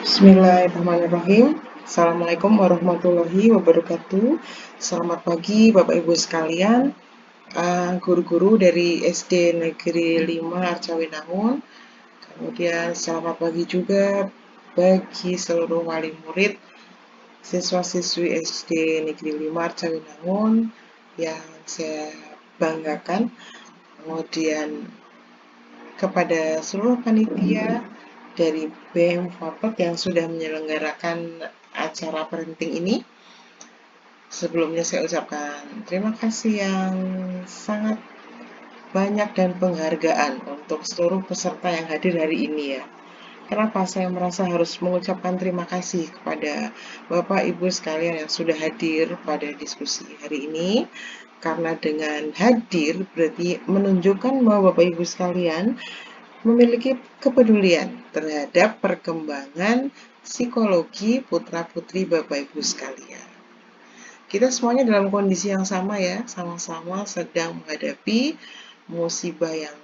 Bismillahirrahmanirrahim. Assalamualaikum warahmatullahi wabarakatuh. Selamat pagi Bapak Ibu sekalian, guru-guru dari SD Negeri 5 Arcawinangun. Kemudian selamat pagi juga bagi seluruh wali murid siswa-siswi SD Negeri 5 Arcawinangun yang saya banggakan. Kemudian kepada seluruh panitia dari BEM Vapet yang sudah menyelenggarakan acara parenting ini. Sebelumnya saya ucapkan terima kasih yang sangat banyak dan penghargaan untuk seluruh peserta yang hadir hari ini ya. Kenapa saya merasa harus mengucapkan terima kasih kepada Bapak Ibu sekalian yang sudah hadir pada diskusi hari ini? Karena dengan hadir berarti menunjukkan bahwa Bapak Ibu sekalian memiliki kepedulian terhadap perkembangan psikologi putra-putri Bapak Ibu sekalian. Kita semuanya dalam kondisi yang sama ya, sama-sama sedang menghadapi musibah yang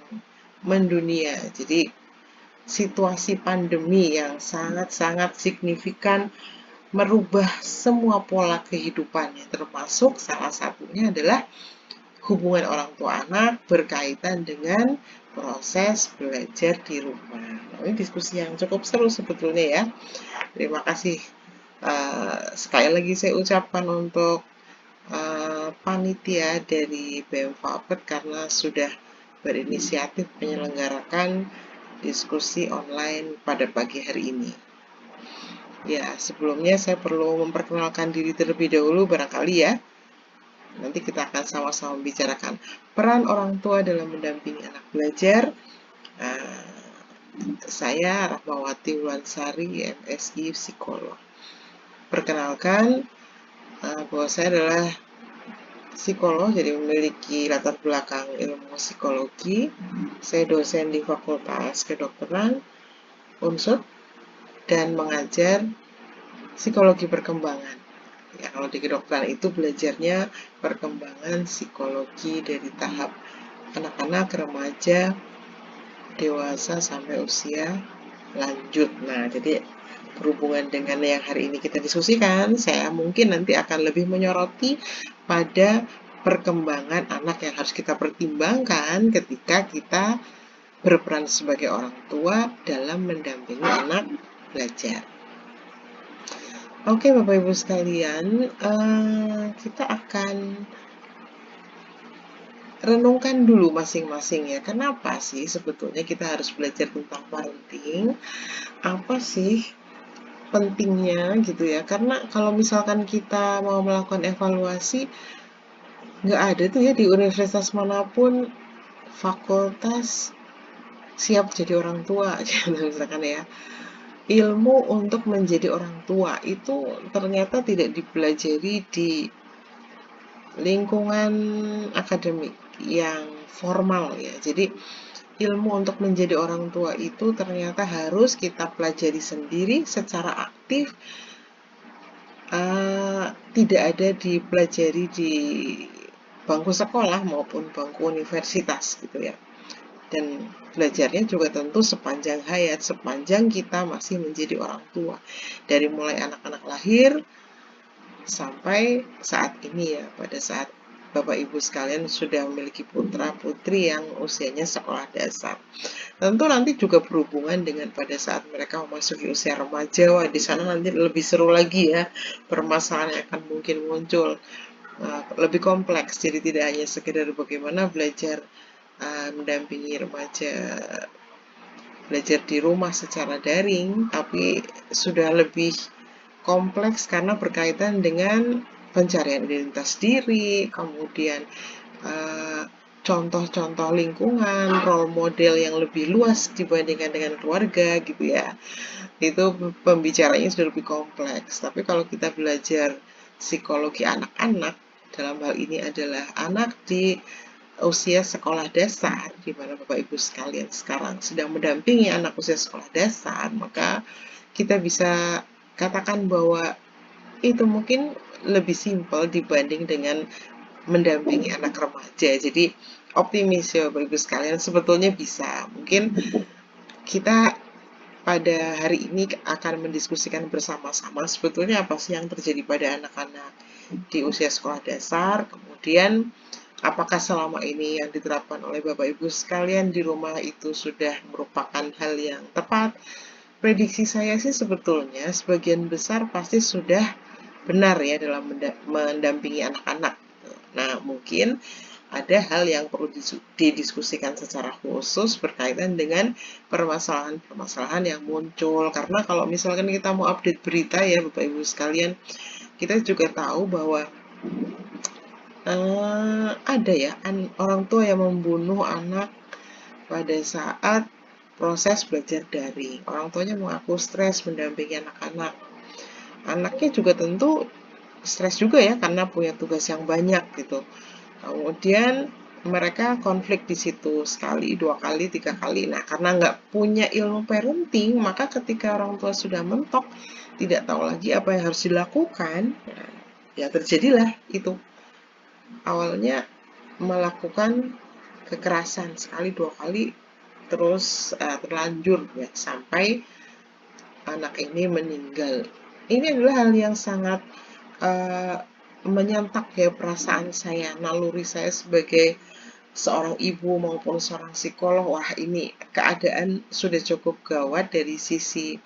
mendunia. Jadi situasi pandemi yang sangat-sangat signifikan merubah semua pola kehidupannya, termasuk salah satunya adalah hubungan orang tua anak berkaitan dengan proses belajar di rumah. Nah, ini diskusi yang cukup seru sebetulnya ya. Terima kasih sekali lagi saya ucapkan untuk panitia dari BEM Vapet karena sudah berinisiatif menyelenggarakan diskusi online pada pagi hari ini. Ya, sebelumnya saya perlu memperkenalkan diri terlebih dahulu barangkali ya. Nanti kita akan sama-sama membicarakan peran orang tua dalam mendampingi anak belajar. Saya Rahmawati Wulansari, MSI Psikolog. Perkenalkan, bahwa saya adalah psikolog, jadi memiliki latar belakang ilmu psikologi. Saya dosen di Fakultas Kedokteran Unsur dan mengajar psikologi perkembangan. Ya, kalau di kedokteran itu belajarnya perkembangan psikologi dari tahap anak-anak, remaja, dewasa sampai usia lanjut. Nah, jadi berhubungan dengan yang hari ini kita diskusikan, saya mungkin nanti akan lebih menyoroti pada perkembangan anak yang harus kita pertimbangkan ketika kita berperan sebagai orang tua dalam mendampingi anak belajar. Oke Bapak Ibu sekalian, kita akan renungkan dulu masing-masing ya. Kenapa sih sebetulnya kita harus belajar tentang parenting? Apa sih pentingnya gitu ya? Karena kalau misalkan kita mau melakukan evaluasi, nggak ada tuh ya di universitas manapun fakultas siap jadi orang tua, gitu misalkan ya. Ilmu untuk menjadi orang tua itu ternyata tidak dipelajari di lingkungan akademik yang formal ya. Jadi ilmu untuk menjadi orang tua itu ternyata harus kita pelajari sendiri secara aktif, tidak ada dipelajari di bangku sekolah maupun bangku universitas gitu ya. Dan belajarnya juga tentu sepanjang hayat, sepanjang kita masih menjadi orang tua. Dari mulai anak-anak lahir sampai saat ini ya, pada saat Bapak Ibu sekalian sudah memiliki putra-putri yang usianya sekolah dasar. Tentu nanti juga berhubungan dengan pada saat mereka memasuki usia remaja. Wah, di sana nanti lebih seru lagi ya, permasalahan yang akan mungkin muncul. Lebih kompleks, jadi tidak hanya sekedar bagaimana belajar mendampingi remaja belajar di rumah secara daring, tapi sudah lebih kompleks karena berkaitan dengan pencarian identitas diri, kemudian contoh-contoh lingkungan, role model yang lebih luas dibandingkan dengan keluarga gitu ya. Itu pembicaranya sudah lebih kompleks. Tapi kalau kita belajar psikologi anak-anak, dalam hal ini adalah anak di usia sekolah dasar, di mana Bapak Ibu sekalian sekarang sedang mendampingi anak usia sekolah dasar, maka kita bisa katakan bahwa itu mungkin lebih simpel dibanding dengan mendampingi anak remaja. Jadi optimis ya Bapak Ibu sekalian, sebetulnya bisa. Mungkin kita pada hari ini akan mendiskusikan bersama-sama sebetulnya apa sih yang terjadi pada anak-anak di usia sekolah dasar, kemudian apakah selama ini yang diterapkan oleh Bapak Ibu sekalian di rumah itu sudah merupakan hal yang tepat. Prediksi saya sih sebetulnya sebagian besar pasti sudah benar ya dalam mendampingi anak-anak. Nah, mungkin ada hal yang perlu didiskusikan secara khusus berkaitan dengan permasalahan-permasalahan yang muncul. Karena kalau misalkan kita mau update berita ya Bapak Ibu sekalian, kita juga tahu bahwa ada ya orang tua yang membunuh anak pada saat proses belajar daring. Orang tuanya mengaku stres mendampingi anak-anak. Anaknya juga tentu stres juga ya karena punya tugas yang banyak gitu. Kemudian mereka konflik di situ sekali, dua kali, tiga kali. Nah, karena nggak punya ilmu parenting, maka ketika orang tua sudah mentok, tidak tahu lagi apa yang harus dilakukan, ya terjadilah itu. Awalnya melakukan kekerasan sekali, dua kali, terus terlanjur ya sampai anak ini meninggal. Ini adalah hal yang sangat uh, menyentak ya perasaan saya, naluri saya sebagai seorang ibu maupun seorang psikolog. Wah, ini keadaan sudah cukup gawat dari sisi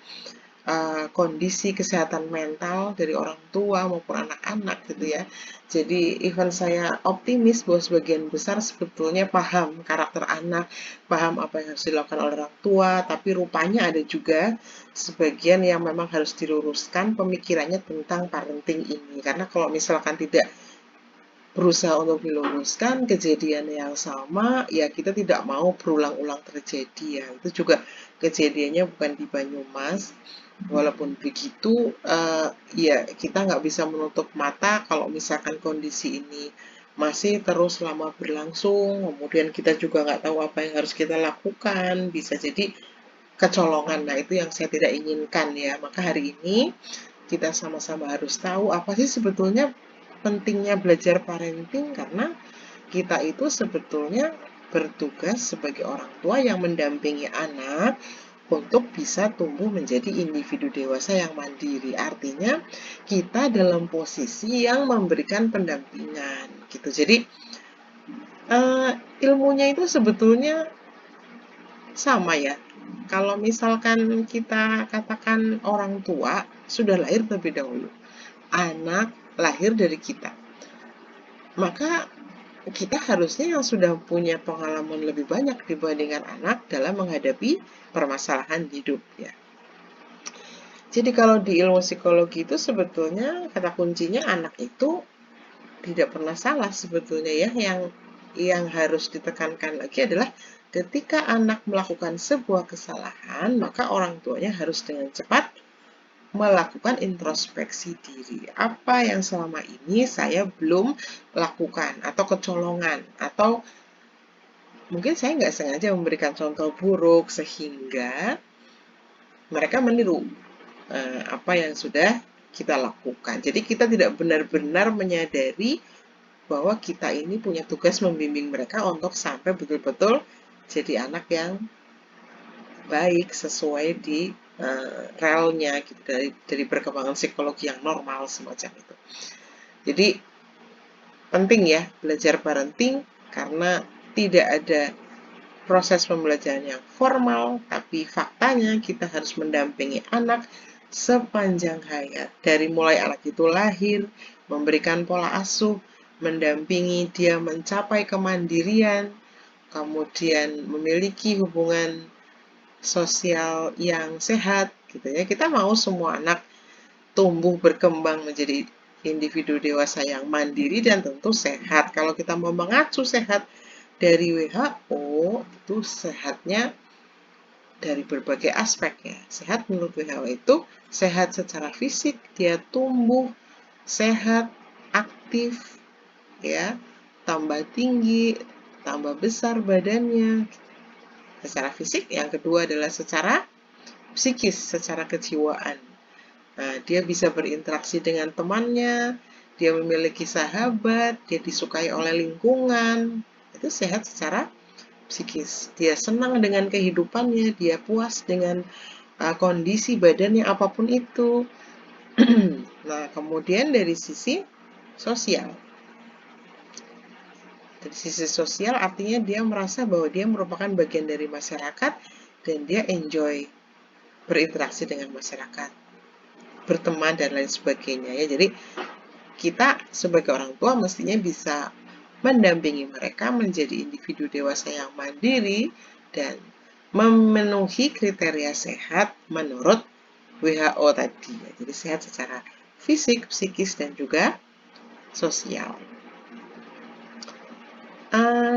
kondisi kesehatan mental dari orang tua maupun anak-anak gitu ya. Jadi even saya optimis bahwa sebagian besar sebetulnya paham karakter anak, paham apa yang harus dilakukan oleh orang tua, tapi rupanya ada juga sebagian yang memang harus diluruskan pemikirannya tentang parenting ini. Karena kalau misalkan tidak berusaha untuk diluruskan kejadian yang sama, ya kita tidak mau berulang-ulang terjadi ya. Itu juga kejadiannya bukan di Banyumas. Walaupun begitu, ya kita nggak bisa menutup mata kalau misalkan kondisi ini masih terus lama berlangsung, kemudian kita juga nggak tahu apa yang harus kita lakukan, bisa jadi kecolongan. Nah, itu yang saya tidak inginkan ya. Maka hari ini kita sama-sama harus tahu apa sih sebetulnya pentingnya belajar parenting, karena kita itu sebetulnya bertugas sebagai orang tua yang mendampingi anak untuk bisa tumbuh menjadi individu dewasa yang mandiri. Artinya kita dalam posisi yang memberikan pendampingan gitu. Jadi ilmunya itu sebetulnya sama ya. Kalau misalkan kita katakan orang tua sudah lahir terlebih dahulu, anak lahir dari kita, maka kita harusnya yang sudah punya pengalaman lebih banyak dibandingkan anak dalam menghadapi permasalahan hidup ya. Jadi kalau di ilmu psikologi itu sebetulnya kata kuncinya anak itu tidak pernah salah sebetulnya ya. Yang harus ditekankan lagi adalah ketika anak melakukan sebuah kesalahan, maka orang tuanya harus dengan cepat melakukan introspeksi diri. Apa yang selama ini saya belum lakukan atau kecolongan, atau mungkin saya nggak sengaja memberikan contoh buruk sehingga mereka meniru apa yang sudah kita lakukan. Jadi kita tidak benar-benar menyadari bahwa kita ini punya tugas membimbing mereka untuk sampai betul-betul jadi anak yang baik sesuai di relnya gitu, dari perkembangan psikologi yang normal semacam itu. Jadi penting ya belajar parenting karena tidak ada proses pembelajaran yang formal, tapi faktanya kita harus mendampingi anak sepanjang hayat. Dari mulai anak itu lahir, memberikan pola asuh, mendampingi dia mencapai kemandirian, kemudian memiliki hubungan sosial yang sehat gitu ya. Kita mau semua anak tumbuh berkembang menjadi individu dewasa yang mandiri dan tentu sehat. Kalau kita mau mengacu sehat dari WHO, itu sehatnya dari berbagai aspek ya. Sehat menurut WHO itu sehat secara fisik, dia tumbuh sehat, aktif ya, tambah tinggi, tambah besar badannya secara fisik. Yang kedua adalah secara psikis, secara kejiwaan. Nah, dia bisa berinteraksi dengan temannya, dia memiliki sahabat, dia disukai oleh lingkungan. Itu sehat secara psikis. Dia senang dengan kehidupannya, dia puas dengan kondisi badannya apapun itu. Nah, kemudian dari sisi sosial. Dari sisi sosial artinya dia merasa bahwa dia merupakan bagian dari masyarakat dan dia enjoy berinteraksi dengan masyarakat, berteman dan lain sebagainya ya. Jadi kita sebagai orang tua mestinya bisa mendampingi mereka menjadi individu dewasa yang mandiri dan memenuhi kriteria sehat menurut WHO tadi. Jadi sehat secara fisik, psikis, dan juga sosial.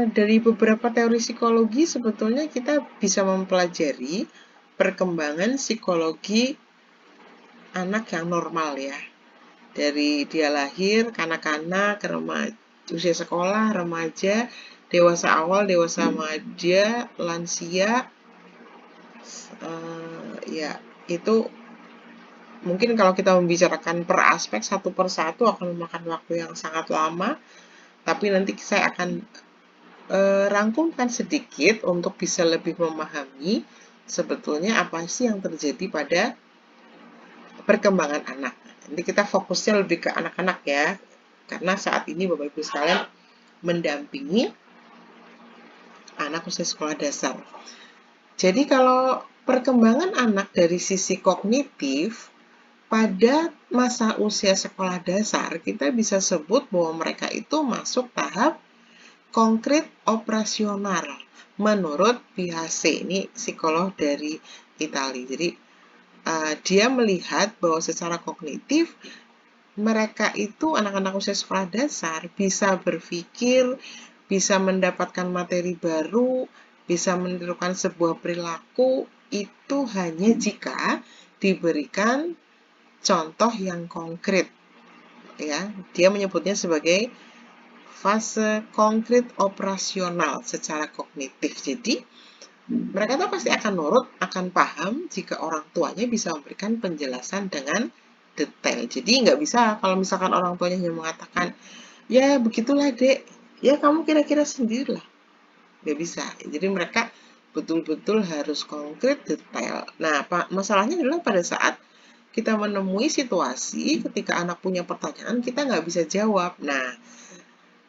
Dari beberapa teori psikologi sebetulnya kita bisa mempelajari perkembangan psikologi anak yang normal ya. Dari dia lahir, kanak-kanak, remaja, usia sekolah, remaja, dewasa awal, dewasa muda, lansia, ya itu mungkin kalau kita membicarakan per aspek satu per satu akan memakan waktu yang sangat lama, tapi nanti saya akan rangkumkan sedikit untuk bisa lebih memahami sebetulnya apa sih yang terjadi pada perkembangan anak. Nanti kita fokusnya lebih ke anak-anak ya, karena saat ini Bapak Ibu sekalian mendampingi anak usia sekolah dasar. Jadi kalau perkembangan anak dari sisi kognitif, pada masa usia sekolah dasar, kita bisa sebut bahwa mereka itu masuk tahap konkret operasional menurut Piaget, ini psikolog dari Italia. Jadi dia melihat bahwa secara kognitif mereka itu anak-anak usia sekolah dasar bisa berpikir, bisa mendapatkan materi baru, bisa menirukan sebuah perilaku itu hanya jika diberikan contoh yang konkret. Ya, dia menyebutnya sebagai fase konkret operasional secara kognitif. Jadi, mereka tuh pasti akan nurut, akan paham jika orang tuanya bisa memberikan penjelasan dengan detail. Jadi, nggak bisa kalau misalkan orang tuanya hanya mengatakan, ya begitulah dek, ya kamu kira-kira sendirilah. Nggak bisa. Jadi, mereka betul-betul harus konkret, detail. Nah, masalahnya adalah pada saat kita menemui situasi ketika anak punya pertanyaan, kita nggak bisa jawab. Nah,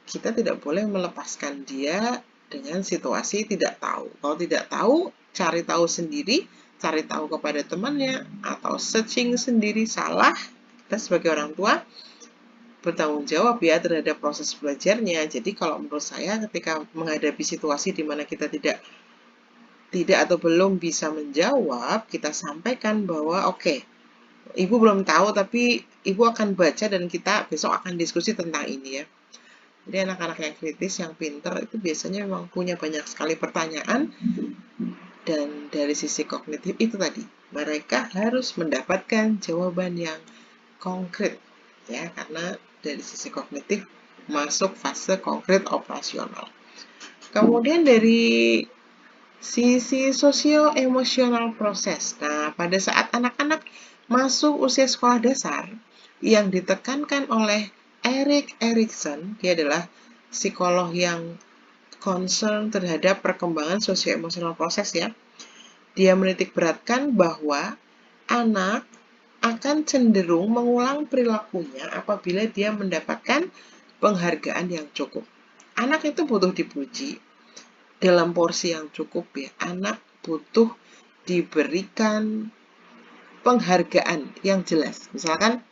kita tidak boleh melepaskan dia dengan situasi tidak tahu. Kalau tidak tahu, cari tahu sendiri, cari tahu kepada temannya, atau searching sendiri salah. Kita sebagai orang tua bertanggung jawab ya terhadap proses belajarnya. Jadi kalau menurut saya ketika menghadapi situasi di mana kita tidak atau belum bisa menjawab, kita sampaikan bahwa oke, Ibu belum tahu tapi Ibu akan baca dan kita besok akan diskusi tentang ini ya. Jadi anak-anak yang kritis, yang pinter itu biasanya memang punya banyak sekali pertanyaan dan dari sisi kognitif itu tadi mereka harus mendapatkan jawaban yang konkret ya karena dari sisi kognitif masuk fase konkret operasional. Kemudian dari sisi sosio-emosional proses. Nah, pada saat anak-anak masuk usia sekolah dasar, yang ditekankan oleh Erik Erikson, dia adalah psikolog yang concern terhadap perkembangan sosio-emosional proses ya. Dia menitikberatkan bahwa anak akan cenderung mengulang perilakunya apabila dia mendapatkan penghargaan yang cukup. Anak itu butuh dipuji dalam porsi yang cukup ya. Anak butuh diberikan penghargaan yang jelas. Misalkan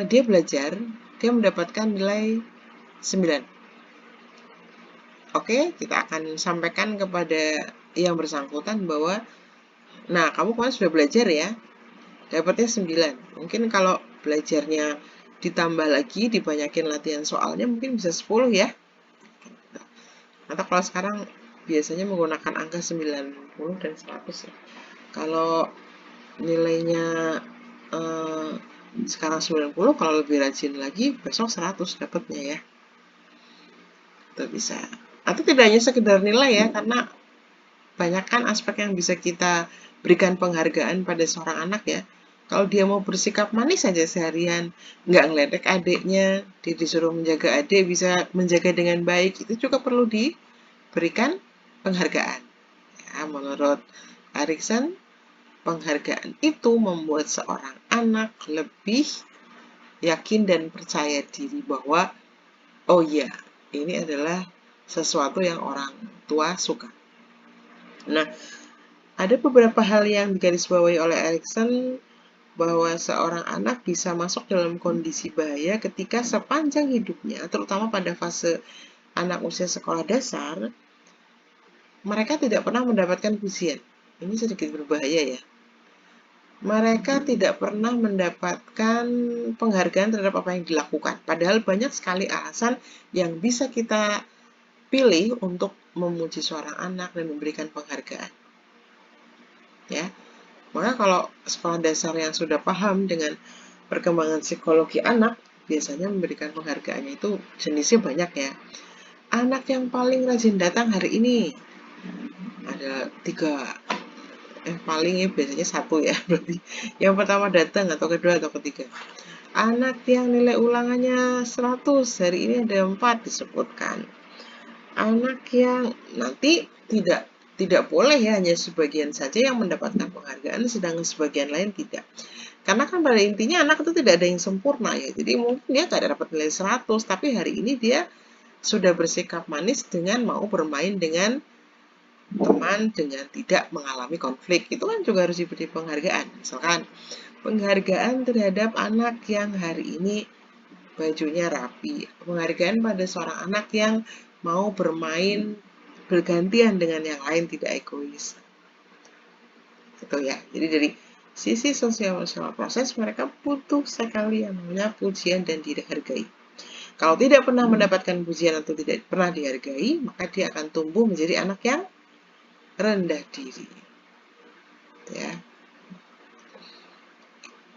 dia belajar, dia mendapatkan nilai 9. Oke, kita akan sampaikan kepada yang bersangkutan bahwa, nah kamu kemarin sudah belajar ya, dapatnya 9. Mungkin kalau belajarnya ditambah lagi, dibanyakin latihan soalnya, mungkin bisa 10 ya. Atau kalau sekarang biasanya menggunakan angka 90 dan 100 ya. Kalau nilainya sekarang 90, kalau lebih rajin lagi, besok 100 dapatnya ya. Itu bisa. Atau tidak hanya sekedar nilai ya, karena banyak kan aspek yang bisa kita berikan penghargaan pada seorang anak ya. Kalau dia mau bersikap manis saja seharian, nggak ngeledek adiknya, dia disuruh menjaga adik, bisa menjaga dengan baik, itu juga perlu diberikan penghargaan. Ya, menurut Erikson, penghargaan itu membuat seorang anak lebih yakin dan percaya diri bahwa, oh iya, ini adalah sesuatu yang orang tua suka. Nah, ada beberapa hal yang digarisbawahi oleh Erikson bahwa seorang anak bisa masuk dalam kondisi bahaya ketika sepanjang hidupnya, terutama pada fase anak usia sekolah dasar, mereka tidak pernah mendapatkan pujian. Ini sedikit berbahaya ya. Mereka tidak pernah mendapatkan penghargaan terhadap apa yang dilakukan. Padahal banyak sekali alasan yang bisa kita pilih untuk memuji seorang anak dan memberikan penghargaan. Ya, maka kalau sekolah dasar yang sudah paham dengan perkembangan psikologi anak, biasanya memberikan penghargaannya itu jenisnya banyak ya. Anak yang paling rajin datang hari ini, ada 3. Paling ya biasanya 1 ya, berarti yang pertama datang atau kedua atau ketiga. Anak yang nilai ulangannya 100, hari ini ada 4 disebutkan. Anak yang nanti tidak boleh ya, hanya sebagian saja yang mendapatkan penghargaan, sedangkan sebagian lain tidak. Karena kan pada intinya anak itu tidak ada yang sempurna ya, jadi mungkin dia tidak dapat nilai 100, tapi hari ini dia sudah bersikap manis dengan mau bermain dengan teman dengan tidak mengalami konflik. Itu kan juga harus diberi penghargaan. Misalkan penghargaan terhadap anak yang hari ini bajunya rapi. Penghargaan pada seorang anak yang mau bermain bergantian dengan yang lain, tidak egois. Gitu ya. Jadi dari sisi sosial-emosional proses, mereka butuh sekali yang namanya pujian dan dihargai. Kalau tidak pernah mendapatkan pujian atau tidak pernah dihargai, maka dia akan tumbuh menjadi anak yang rendah diri. Ya.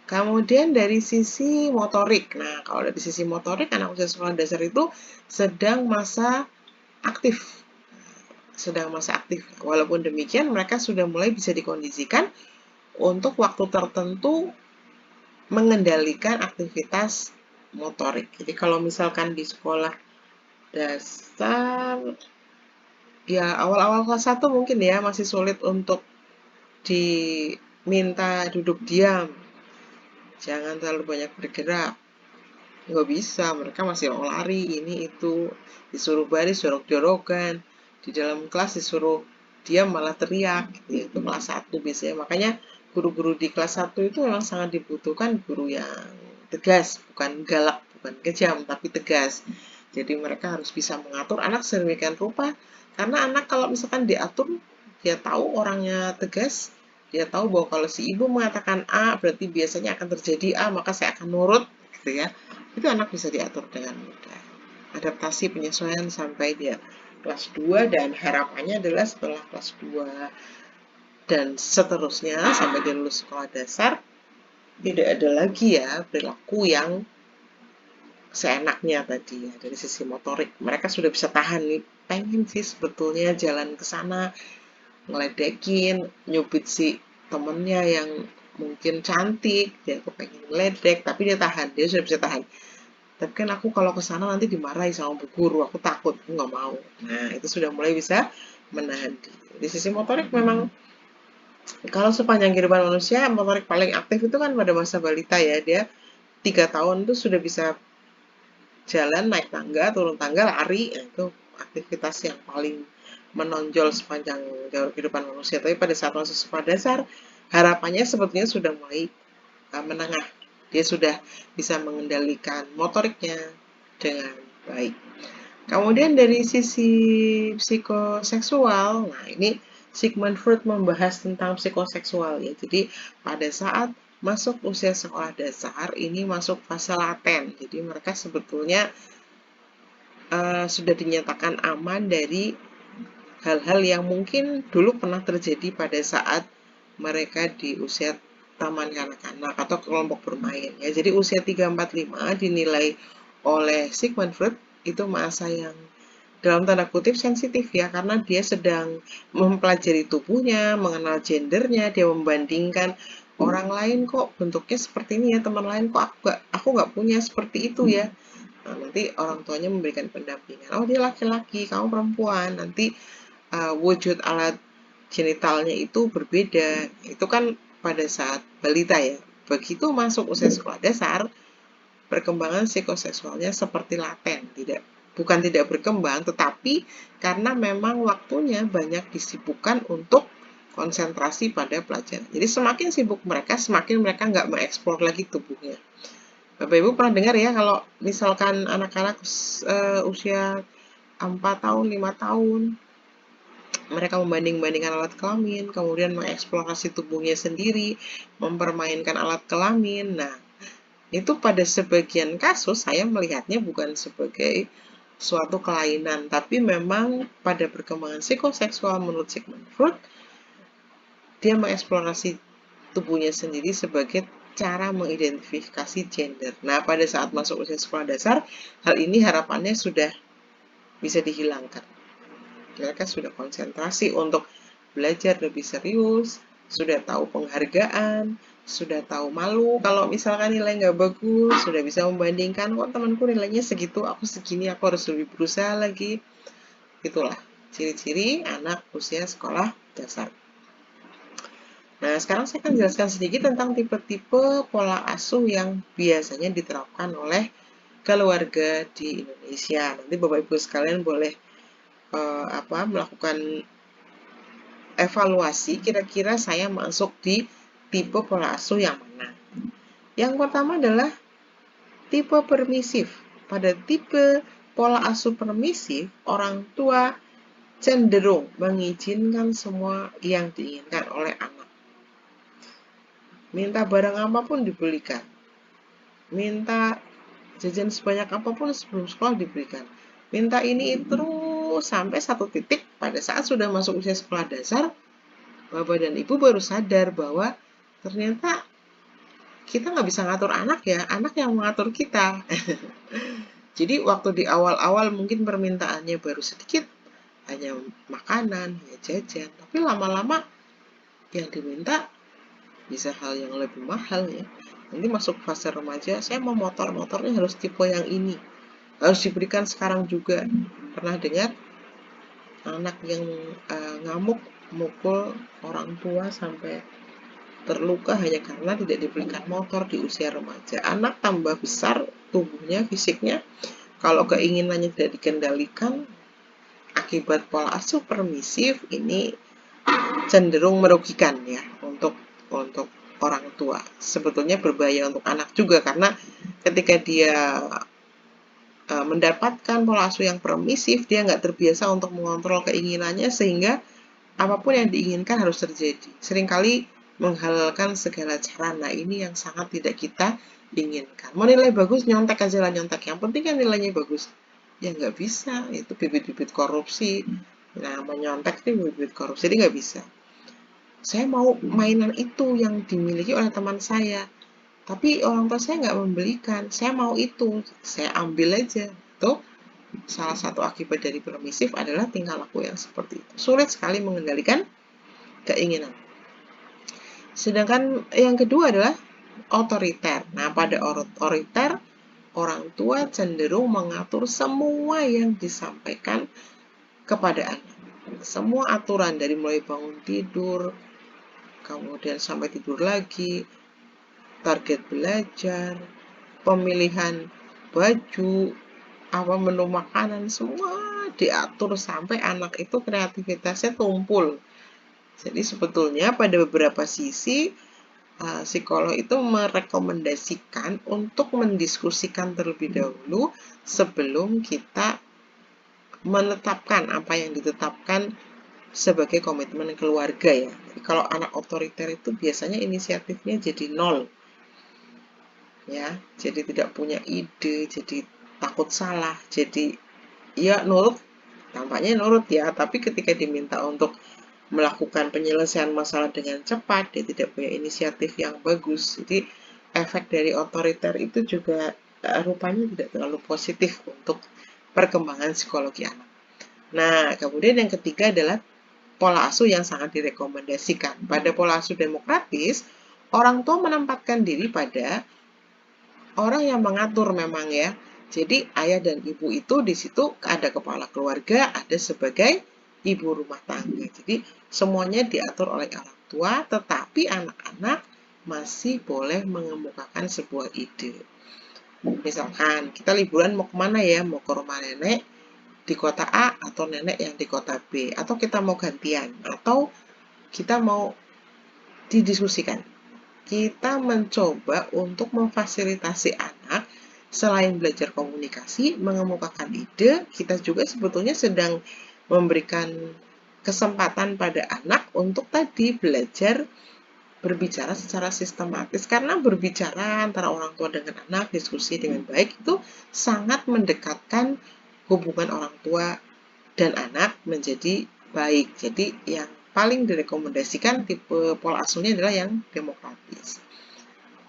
Kemudian dari sisi motorik. Nah, kalau dari sisi motorik, anak usia sekolah dasar itu sedang masa aktif. Walaupun demikian, mereka sudah mulai bisa dikondisikan untuk waktu tertentu mengendalikan aktivitas motorik. Jadi kalau misalkan di sekolah dasar, ya awal-awal kelas 1 mungkin ya masih sulit untuk diminta duduk diam, jangan terlalu banyak bergerak. Nggak bisa, mereka masih mau lari, ini itu, disuruh baris, jorok-jorokan, di dalam kelas disuruh diam malah teriak, gitu. Itu kelas 1 biasanya. Makanya guru-guru di kelas 1 itu memang sangat dibutuhkan guru yang tegas, bukan galak, bukan kejam, tapi tegas. Jadi mereka harus bisa mengatur anak sedemikian rupa, karena anak kalau misalkan diatur, dia tahu orangnya tegas, dia tahu bahwa kalau si ibu mengatakan A, berarti biasanya akan terjadi A, maka saya akan nurut, gitu ya. Itu anak bisa diatur dengan mudah. Adaptasi penyesuaian sampai dia kelas 2, dan harapannya adalah setelah kelas 2 dan seterusnya sampai dia lulus sekolah dasar, tidak ada lagi ya perilaku yang seenaknya tadi ya dari sisi motorik. Mereka sudah bisa tahan nih, pengen sih sebetulnya jalan ke sana, ngeledekin, nyubit si temennya yang mungkin cantik, dia kepengen ngeledek, tapi dia tahan, dia sudah bisa tahan. Tapi kan aku kalau ke sana nanti dimarahi sama bu guru, aku takut, aku nggak mau. Nah, itu sudah mulai bisa menahan diri. Di sisi motorik memang, kalau sepanjang kehidupan manusia, motorik paling aktif itu kan pada masa balita ya. Dia 3 tahun tuh sudah bisa jalan, naik tangga, turun tangga, lari. Nah, itu aktivitas yang paling menonjol sepanjang kehidupan manusia. Tapi pada saat masuk sekolah dasar, harapannya sebetulnya sudah mulai menengah. Dia sudah bisa mengendalikan motoriknya dengan baik. Kemudian dari sisi psikoseksual, nah ini Sigmund Freud membahas tentang psikoseksual ya. Jadi pada saat masuk usia sekolah dasar, ini masuk fase laten. Jadi mereka sebetulnya sudah dinyatakan aman dari hal-hal yang mungkin dulu pernah terjadi pada saat mereka di usia taman kanak-kanak atau kelompok bermain ya. Jadi usia 3, 4, 5 dinilai oleh Sigmund Freud itu masa yang dalam tanda kutip sensitif ya, karena dia sedang mempelajari tubuhnya, mengenal gendernya, dia membandingkan orang lain kok bentuknya seperti ini ya, teman lain kok aku nggak punya seperti itu ya. Nah, nanti orang tuanya memberikan pendampingan. Oh, dia laki-laki, kamu perempuan. Nanti wujud alat genitalnya itu berbeda. Itu kan pada saat balita ya. Begitu masuk usia sekolah dasar, perkembangan psikoseksualnya seperti laten, bukan tidak berkembang, tetapi karena memang waktunya banyak disibukkan untuk konsentrasi pada pelajaran. Jadi semakin sibuk mereka, semakin mereka nggak mengeksplor lagi tubuhnya. Bapak Ibu pernah dengar ya kalau misalkan anak-anak usia 4 tahun, 5 tahun, mereka membanding-bandingkan alat kelamin, kemudian mengeksplorasi tubuhnya sendiri, mempermainkan alat kelamin. Nah, itu pada sebagian kasus saya melihatnya bukan sebagai suatu kelainan, tapi memang pada perkembangan psikoseksual menurut Sigmund Freud, dia mengeksplorasi tubuhnya sendiri sebagai cara mengidentifikasi gender. Nah, pada saat masuk usia sekolah dasar, hal ini harapannya sudah bisa dihilangkan. Mereka sudah konsentrasi untuk belajar lebih serius, sudah tahu penghargaan, sudah tahu malu. Kalau misalkan nilai nggak bagus, sudah bisa membandingkan, kok temanku nilainya segitu, aku segini, aku harus lebih berusaha lagi. Itulah ciri-ciri anak usia sekolah dasar. Nah, sekarang saya akan jelaskan sedikit tentang tipe-tipe pola asuh yang biasanya diterapkan oleh keluarga di Indonesia. Nanti Bapak Ibu sekalian boleh melakukan evaluasi kira-kira saya masuk di tipe pola asuh yang mana. Yang pertama adalah tipe permisif. Pada tipe pola asuh permisif, orang tua cenderung mengizinkan semua yang diinginkan oleh anak. Minta barang apapun dibelikan. Minta jajan sebanyak apapun sebelum sekolah diberikan. Minta ini terus sampai satu titik pada saat sudah masuk usia sekolah dasar, Bapak dan Ibu baru sadar bahwa ternyata kita nggak bisa ngatur anak ya, anak yang mengatur kita. Jadi waktu di awal-awal mungkin permintaannya baru sedikit, hanya makanan, hanya jajan. Tapi lama-lama yang diminta bisa hal yang lebih mahal ya. Nanti masuk fase remaja, saya mau motornya harus tipe yang ini. Harus diberikan sekarang juga. Pernah dengar anak yang ngamuk mukul orang tua sampai terluka hanya karena tidak diberikan motor di usia remaja. Anak tambah besar tubuhnya, fisiknya, kalau keinginannya tidak dikendalikan, akibat pola asuh permisif ini cenderung merugikan ya untuk orang tua. Sebetulnya berbahaya untuk anak juga karena ketika dia mendapatkan pola asuh yang permisif, dia nggak terbiasa untuk mengontrol keinginannya sehingga apapun yang diinginkan harus terjadi. Seringkali menghalalkan segala cara. Nah, ini yang sangat tidak kita inginkan. Mau nilai bagus, nyontek aja lah nyontek. Yang penting kan nilainya bagus. Ya nggak bisa, itu bibit-bibit korupsi. Nah, menyontek itu bibit korupsi, jadi nggak bisa. Saya mau mainan itu yang dimiliki oleh teman saya. Tapi orang tua saya nggak membelikan. Saya mau itu, saya ambil aja. Tuh, salah satu akibat dari permisif adalah tingkah laku yang seperti itu. Sulit sekali mengendalikan keinginan. Sedangkan yang kedua adalah otoriter. Nah, pada otoriter, orang tua cenderung mengatur semua yang disampaikan kepada anak. Semua aturan dari mulai bangun tidur, kemudian sampai tidur lagi, target belajar, pemilihan baju, apa menu makanan, semua diatur sampai anak itu kreativitasnya tumpul. Jadi sebetulnya pada beberapa sisi psikolog itu merekomendasikan untuk mendiskusikan terlebih dahulu sebelum kita menetapkan apa yang ditetapkan sebagai komitmen keluarga ya. Jadi kalau anak otoriter itu biasanya inisiatifnya jadi nol. Ya, jadi tidak punya ide, jadi takut salah, jadi ya nurut, tampaknya nurut ya, tapi ketika diminta untuk melakukan penyelesaian masalah dengan cepat, dia tidak punya inisiatif yang bagus. Jadi efek dari otoriter itu juga rupanya tidak terlalu positif untuk perkembangan psikologi anak. Nah, kemudian yang ketiga adalah pola asuh yang sangat direkomendasikan. Pada pola asuh demokratis, orang tua menempatkan diri pada orang yang mengatur memang ya. Jadi ayah dan ibu itu di situ ada kepala keluarga, ada sebagai ibu rumah tangga. Jadi semuanya diatur oleh orang tua, tetapi anak-anak masih boleh mengemukakan sebuah ide. Misalkan kita liburan mau kemana ya, mau ke rumah nenek di kota A atau nenek yang di kota B, atau kita mau gantian, atau kita mau didiskusikan. Kita mencoba untuk memfasilitasi anak selain belajar komunikasi, mengemukakan ide, kita juga sebetulnya sedang memberikan kesempatan pada anak untuk tadi belajar berbicara secara sistematis, karena berbicara antara orang tua dengan anak, diskusi dengan baik itu sangat mendekatkan hubungan orang tua dan anak menjadi baik. Jadi yang paling direkomendasikan tipe pola asuhnya adalah yang demokratis.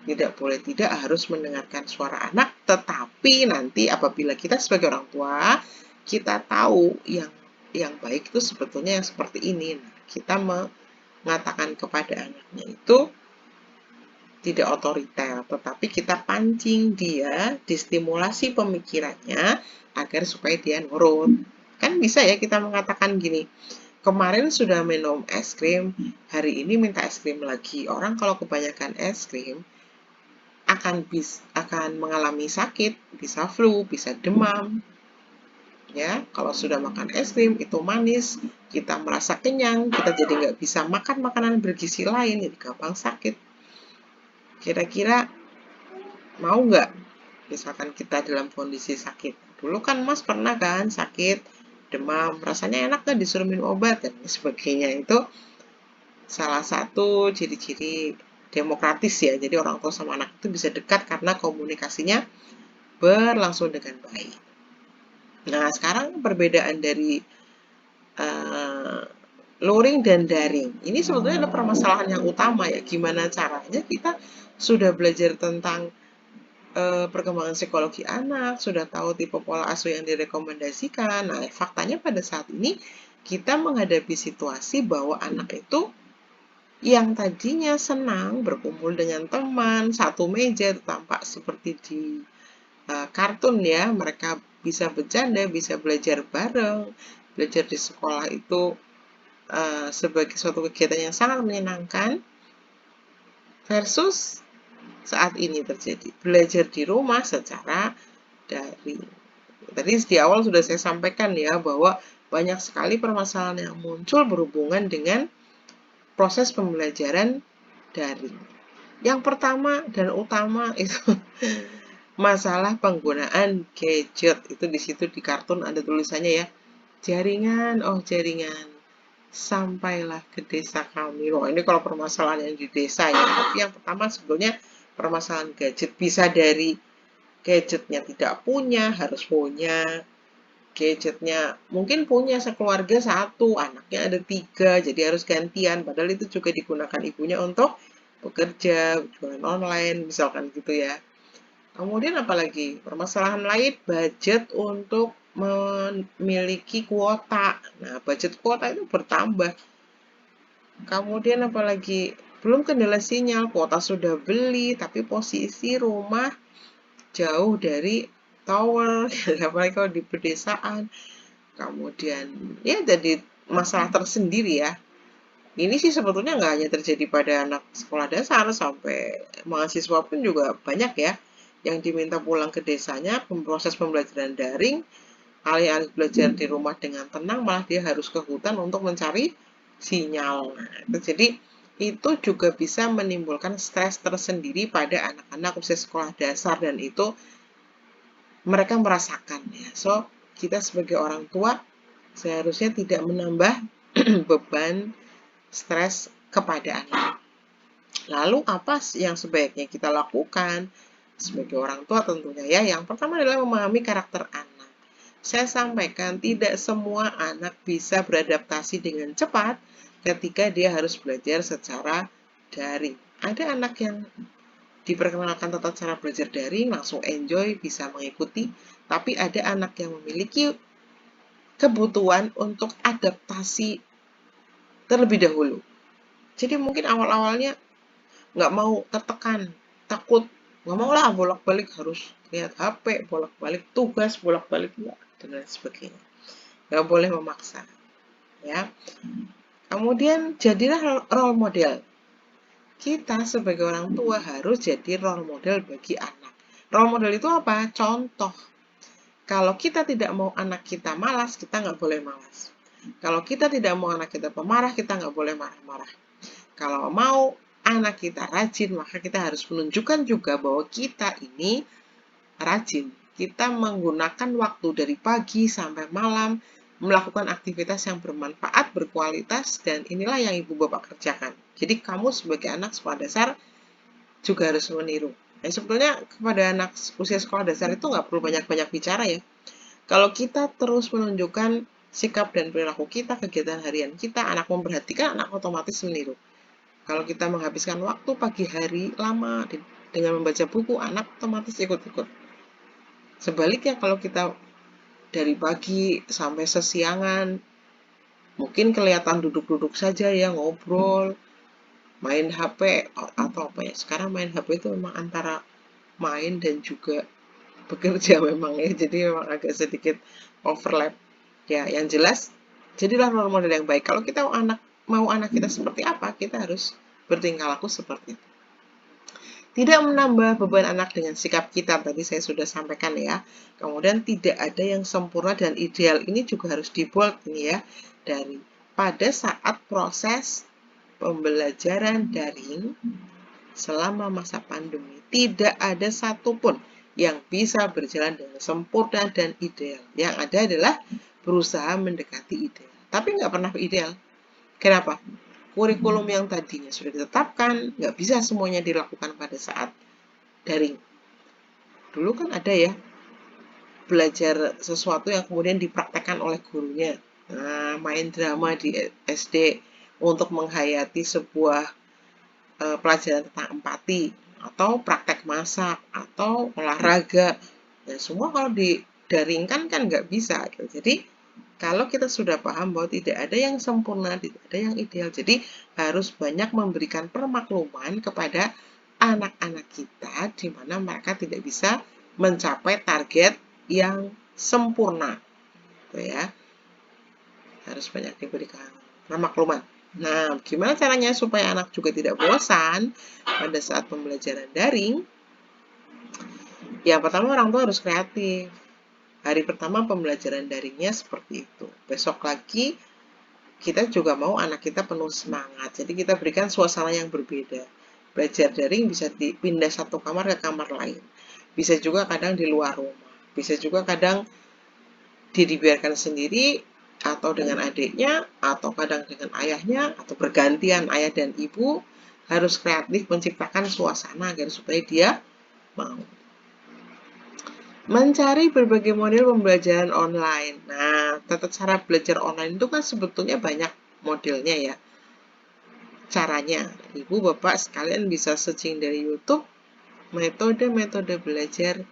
Tidak boleh tidak harus mendengarkan suara anak, tetapi nanti apabila kita sebagai orang tua, kita tahu yang baik itu sebetulnya yang seperti ini. Nah, kita mengatakan kepada anaknya itu tidak otoriter, tetapi kita pancing dia, distimulasi pemikirannya agar supaya dia nurut. Kan bisa ya kita mengatakan gini, kemarin sudah minum es krim, hari ini minta es krim lagi. Orang kalau kebanyakan es krim akan mengalami sakit, bisa flu, bisa demam. Ya, kalau sudah makan es krim itu manis, kita merasa kenyang, kita jadi nggak bisa makan makanan bergizi lain, jadi gampang sakit. Kira-kira mau nggak misalkan kita dalam kondisi sakit? Dulu kan Mas pernah kan sakit, demam, rasanya enak kan disuruh minum obat dan sebagainya. Itu salah satu ciri-ciri demokratis ya. Jadi orang tua sama anak itu bisa dekat karena komunikasinya berlangsung dengan baik. Nah, sekarang perbedaan dari uh, luring dan daring. Ini sebetulnya ada permasalahan yang utama ya. Gimana caranya kita sudah belajar tentang perkembangan psikologi anak, sudah tahu tipe pola asuh yang direkomendasikan. Nah, faktanya pada saat ini kita menghadapi situasi bahwa anak itu yang tadinya senang berkumpul dengan teman, satu meja tampak seperti di kartun ya, mereka bisa bercanda, bisa belajar bareng, belajar di sekolah itu sebagai suatu kegiatan yang sangat menyenangkan, versus saat ini terjadi belajar di rumah secara daring. Tadi di awal sudah saya sampaikan ya bahwa banyak sekali permasalahan yang muncul berhubungan dengan proses pembelajaran daring. Yang pertama dan utama itu masalah penggunaan gadget. Itu di situ di kartun ada tulisannya ya. Jaringan, oh jaringan. Sampailah ke desa kami. Oh, ini kalau permasalahan yang di desa ya. Tapi yang pertama sebetulnya permasalahan gadget. Bisa dari gadgetnya tidak punya, harus punya. Gadgetnya mungkin punya sekeluarga satu, anaknya ada tiga, jadi harus gantian. Padahal itu juga digunakan ibunya untuk bekerja, jualan online, misalkan gitu ya. Kemudian apalagi? Permasalahan lain, budget untuk memiliki kuota. Nah, budget kuota itu bertambah. Kemudian apalagi? Belum kendala sinyal, kuota sudah beli, tapi posisi rumah jauh dari tower, apalagi kalau di pedesaan. Kemudian, ya jadi masalah tersendiri ya. Ini sih sebetulnya nggak hanya terjadi pada anak sekolah dasar, sampai mahasiswa pun juga banyak ya yang diminta pulang ke desanya, proses pembelajaran daring, alih-alih belajar di rumah dengan tenang, malah dia harus ke hutan untuk mencari sinyal. Nah, jadi itu juga bisa menimbulkan stres tersendiri pada anak-anak usia sekolah dasar, dan itu mereka merasakan ya. So, kita sebagai orang tua seharusnya tidak menambah beban stres kepada anak. Lalu apa yang sebaiknya kita lakukan sebagai orang tua tentunya ya? Yang pertama adalah memahami karakter anak. Saya sampaikan tidak semua anak bisa beradaptasi dengan cepat ketika dia harus belajar secara daring. Ada anak yang diperkenalkan tata cara belajar daring, langsung enjoy, bisa mengikuti. Tapi ada anak yang memiliki kebutuhan untuk adaptasi terlebih dahulu. Jadi mungkin awal-awalnya nggak mau tertekan, takut, nggak mau lah bolak-balik harus lihat HP, bolak-balik tugas, bolak-balik dan lain sebagainya. Nggak boleh memaksa, ya. Kemudian jadilah role model. Kita sebagai orang tua harus jadi role model bagi anak. Role model itu apa? Contoh. Kalau kita tidak mau anak kita malas, kita nggak boleh malas. Kalau kita tidak mau anak kita pemarah, kita nggak boleh marah-marah. Kalau mau anak kita rajin, maka kita harus menunjukkan juga bahwa kita ini rajin. Kita menggunakan waktu dari pagi sampai malam, melakukan aktivitas yang bermanfaat, berkualitas, dan inilah yang ibu bapak kerjakan. Jadi kamu sebagai anak sekolah dasar juga harus meniru. Nah, sebetulnya kepada anak usia sekolah dasar itu nggak perlu banyak-banyak bicara ya. Kalau kita terus menunjukkan sikap dan perilaku kita, kegiatan harian kita, anak memperhatikan, anak otomatis meniru. Kalau kita menghabiskan waktu pagi hari lama dengan membaca buku, anak otomatis ikut-ikut. Sebaliknya kalau kita dari pagi sampai sesiangan, mungkin kelihatan duduk-duduk saja ya, ngobrol, main HP, atau apa ya, sekarang main HP itu memang antara main dan juga bekerja memang ya, jadi memang agak sedikit overlap. Ya, yang jelas, jadilah role model yang baik. Kalau kita mau anak kita seperti apa, kita harus bertingkah laku seperti itu. Tidak menambah beban anak dengan sikap kita, tadi saya sudah sampaikan ya. Kemudian tidak ada yang sempurna dan ideal, ini juga harus dibold ini ya. Dari pada saat proses pembelajaran daring selama masa pandemi, tidak ada satupun yang bisa berjalan dengan sempurna dan ideal. Yang ada adalah berusaha mendekati ideal. Tapi nggak pernah ideal. Kenapa? Kurikulum yang tadinya sudah ditetapkan, nggak bisa semuanya dilakukan pada saat daring. Dulu kan ada ya, belajar sesuatu yang kemudian dipraktekkan oleh gurunya. Nah, main drama di SD untuk menghayati sebuah pelajaran tentang empati, atau praktek masak, atau olahraga. Ya, semua kalau didaringkan kan nggak bisa. Gitu. Jadi, kalau kita sudah paham bahwa tidak ada yang sempurna, tidak ada yang ideal, jadi harus banyak memberikan permakluman kepada anak-anak kita di mana mereka tidak bisa mencapai target yang sempurna. Gitu ya. Harus banyak diberikan permakluman. Nah, gimana caranya supaya anak juga tidak bosan pada saat pembelajaran daring? Yang pertama, orang tua harus kreatif. Hari pertama pembelajaran daringnya seperti itu. Besok lagi kita juga mau anak kita penuh semangat. Jadi kita berikan suasana yang berbeda. Belajar daring bisa dipindah satu kamar ke kamar lain. Bisa juga kadang di luar rumah. Bisa juga kadang dibiarkan sendiri atau dengan adiknya, atau kadang dengan ayahnya, atau bergantian ayah dan ibu. Harus kreatif menciptakan suasana agar supaya dia mau. Mencari berbagai model pembelajaran online. Nah, tata cara belajar online itu kan sebetulnya banyak modelnya ya. Caranya, ibu bapak sekalian bisa searching dari YouTube metode-metode belajar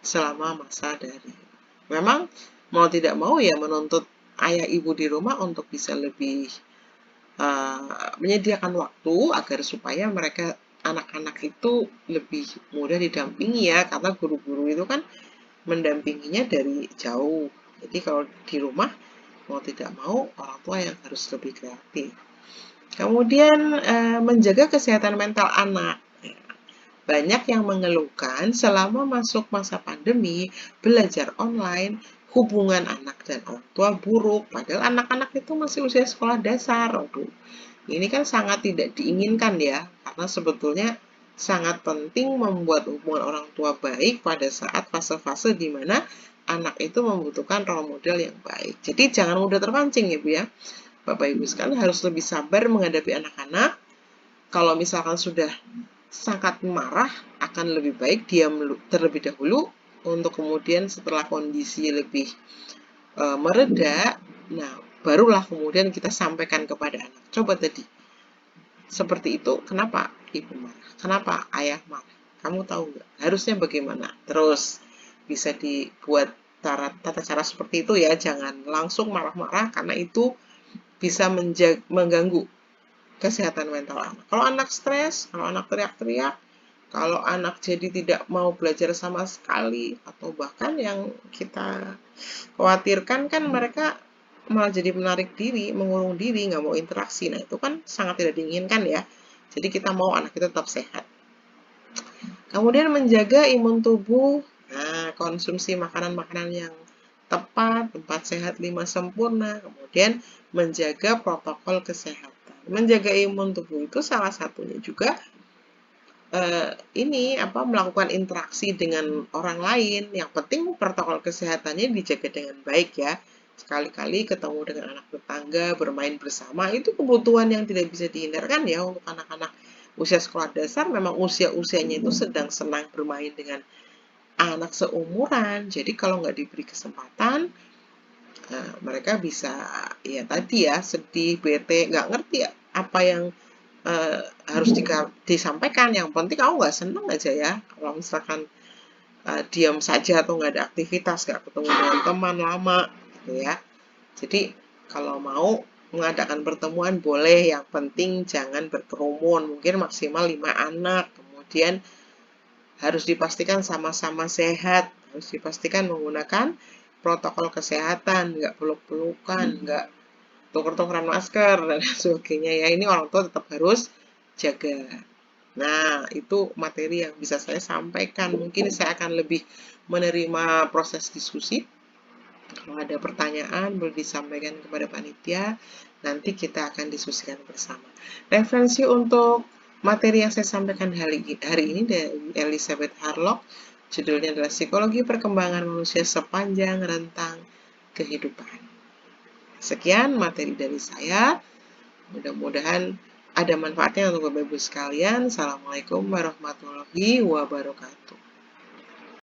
selama masa daring. Memang mau tidak mau ya menuntut ayah ibu di rumah untuk bisa lebih menyediakan waktu agar supaya mereka anak-anak itu lebih mudah didampingi ya, karena guru-guru itu kan mendampinginya dari jauh. Jadi kalau di rumah mau tidak mau orang tua yang harus lebih kreatif. Kemudian menjaga kesehatan mental anak. Banyak yang mengeluhkan selama masuk masa pandemi, belajar online, hubungan anak dan orang tua buruk. Padahal anak-anak itu masih usia sekolah dasar. Aduh, ini kan sangat tidak diinginkan ya, karena sebetulnya sangat penting membuat hubungan orang tua baik pada saat fase-fase di mana anak itu membutuhkan role model yang baik. Jadi jangan mudah terpancing ya Bu ya. Bapak Ibu sekalian harus lebih sabar menghadapi anak-anak. Kalau misalkan sudah sangat marah, akan lebih baik diam terlebih dahulu untuk kemudian setelah kondisi lebih mereda, nah barulah kemudian kita sampaikan kepada anak. Coba tadi, seperti itu, kenapa ibu marah? Kenapa ayah marah? Kamu tahu nggak? Harusnya bagaimana? Terus bisa dibuat tata cara seperti itu ya, jangan langsung marah-marah karena itu bisa mengganggu kesehatan mental anak. Kalau anak stres, kalau anak teriak-teriak, kalau anak jadi tidak mau belajar sama sekali, atau bahkan yang kita khawatirkan kan mereka malah jadi menarik diri, mengurung diri, nggak mau interaksi. Nah, itu kan sangat tidak diinginkan ya. Jadi kita mau anak kita tetap sehat. Kemudian menjaga imun tubuh. Nah, konsumsi makanan-makanan yang tepat, tempat sehat 5 sempurna, kemudian menjaga protokol kesehatan. Menjaga imun tubuh itu salah satunya juga ini apa melakukan interaksi dengan orang lain. Yang penting protokol kesehatannya dijaga dengan baik ya. Sekali-kali ketemu dengan anak tetangga, bermain bersama, itu kebutuhan yang tidak bisa dihindarkan ya untuk anak-anak usia sekolah dasar. Memang usia-usianya itu sedang senang bermain dengan anak seumuran. Jadi kalau nggak diberi kesempatan, mereka bisa ya tadi ya sedih, bete, nggak ngerti ya, apa yang eh, harus disampaikan. Yang penting kamu nggak seneng aja ya. Kalau misalkan diam saja atau nggak ada aktivitas, nggak ketemu dengan teman lama, gitu ya. Jadi kalau mau mengadakan pertemuan boleh, yang penting jangan berkerumun, mungkin maksimal 5 anak. Kemudian harus dipastikan sama-sama sehat, harus dipastikan menggunakan protokol kesehatan, nggak peluk-pelukan, nggak tuker-tukeran masker, dan sebagainya ya. Ini orang tua tetap harus jaga. Nah, itu materi yang bisa saya sampaikan. Mungkin saya akan lebih menerima proses diskusi. Kalau ada pertanyaan, boleh disampaikan kepada panitia. Nanti kita akan diskusikan bersama. Referensi untuk materi yang saya sampaikan hari ini dari Elizabeth Harlock. Judulnya adalah Psikologi Perkembangan Manusia Sepanjang Rentang Kehidupan. Sekian materi dari saya. Mudah-mudahan ada manfaatnya untuk Bapak Ibu sekalian. Assalamualaikum warahmatullahi wabarakatuh.